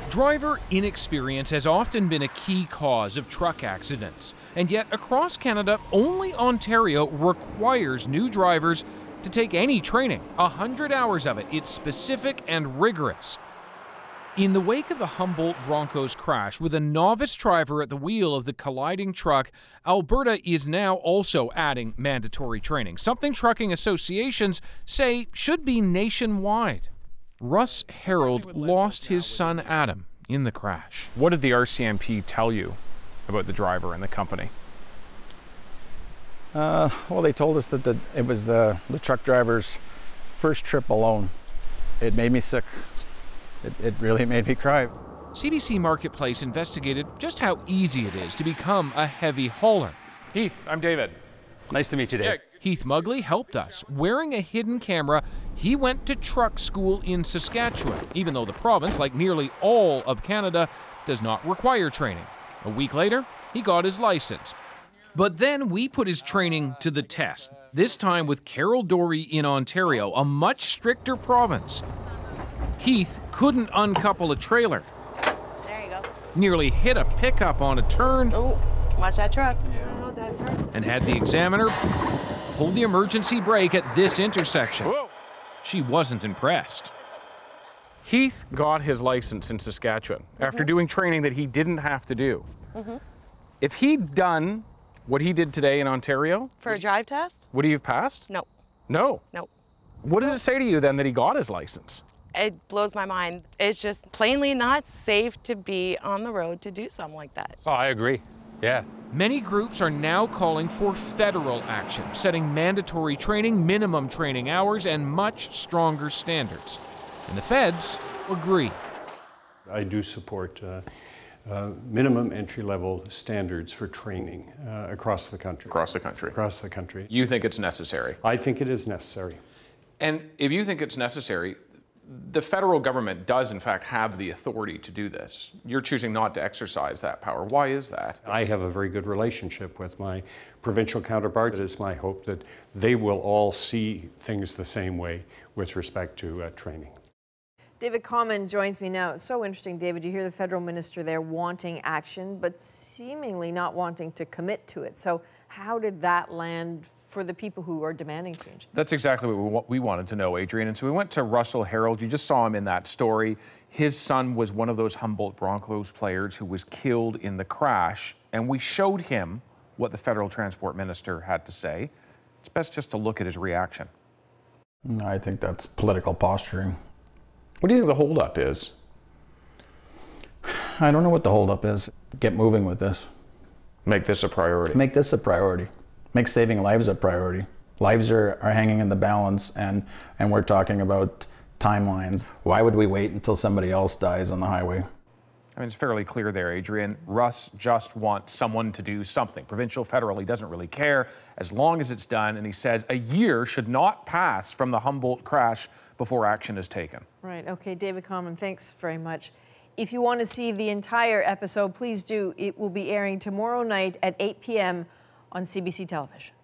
Driver inexperience has often been a key cause of truck accidents, and yet across Canada, only Ontario requires new drivers to take any training, 100 hours of it. It's specific and rigorous. In the wake of the Humboldt Broncos crash, with a novice driver at the wheel of the colliding truck, Alberta is now also adding mandatory training, something trucking associations say should be nationwide. Russ Harold lost his son Adam in the crash. What did the RCMP tell you about the driver and the company? Well, they told us that it was the truck driver's first trip alone. It made me sick. It really made me cry. CBC Marketplace investigated just how easy it is to become a heavy hauler. Heath, I'm David. Nice to meet you, Dave. Heath Mugley helped us. Wearing a hidden camera, he went to truck school in Saskatchewan, even though the province, like nearly all of Canada, does not require training. A week later, he got his license. But then we put his training to the test, this time with Carroll Dorey in Ontario, a much stricter province. Heath couldn't uncouple a trailer. There you go. Nearly hit a pickup on a turn. Oh, watch that truck. And had the examiner pull the emergency brake at this intersection. Whoa. She wasn't impressed. Heath got his license in Saskatchewan after doing training that he didn't have to do. If he'd done what he did today in Ontario... For a drive test? Would he have passed? No. No? No. What does it say to you then that he got his license? It blows my mind. It's just plainly not safe to be on the road to do something like that. Oh, I agree. Yeah. Many groups are now calling for federal action, setting mandatory training, minimum training hours, and much stronger standards. And the feds agree. I do support minimum entry-level standards for training across the country. Across the country? Across the country. You think it's necessary? I think it is necessary. And if you think it's necessary, the federal government does in fact have the authority to do this. You're choosing not to exercise that power. Why is that? I have a very good relationship with my provincial counterparts. It is my hope that they will all see things the same way with respect to training. David Common joins me now. It's so interesting, David. You hear the federal minister there wanting action, but seemingly not wanting to commit to it. So how did that land for the people who are demanding change? That's exactly what we wanted to know, Adrian. And so we went to Russell Harold. You just saw him in that story. His son was one of those Humboldt Broncos players who was killed in the crash. And we showed him what the federal transport minister had to say. It's best just to look at his reaction. I think that's political posturing. What do you think the holdup is? I don't know what the holdup is. Get moving with this. Make this a priority. Make this a priority. Make saving lives a priority. Lives are hanging in the balance, and we're talking about timelines. Why would we wait until somebody else dies on the highway? I mean, it's fairly clear there, Adrian. Russ just wants someone to do something. Provincial, federal, he doesn't really care as long as it's done. And he says a year should not pass from the Humboldt crash before action is taken. Right. Okay, David Common, thanks very much. If you want to see the entire episode, please do. It will be airing tomorrow night at 8 p.m. on CBC Television.